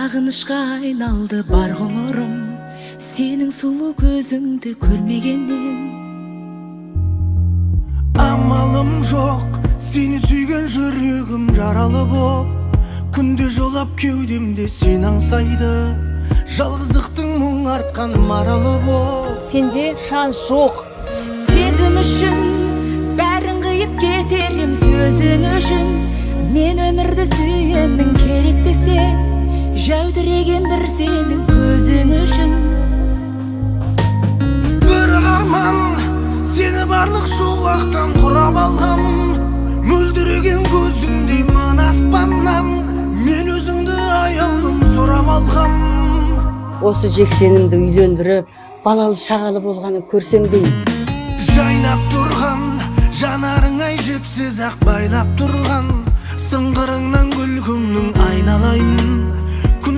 Сағынышқа айналды бар ғұмырым, сенің сұлу көзіңді көрмегеннен. Амалым жоқ, сені сүйген жүрегім жаралы боп, күнде жолап кеудемде сен аңсайды, жалғыздықтың мұң артқан маралы боп. Сенде шанс жоқ. Сезім үшін бәрін қиып кетерім, сөзің үшін мен өмірді сүйемін. Керек десең жәудіреген бір сенің көзің үшін. Бір арман сені барлық шуақтан құрап алғам, мөлдіреген көзіңдей мына аспаннан мен өзіңді аяулым сұрап алғам. Осы жексенімді үйлендіріп, балалы шағалы болғаны көрсем деймін. Жайнап тұрған жанарың ай жіпсіз ақ байлап тұрған, сыңғырыңнан күлкіңнің айналайын.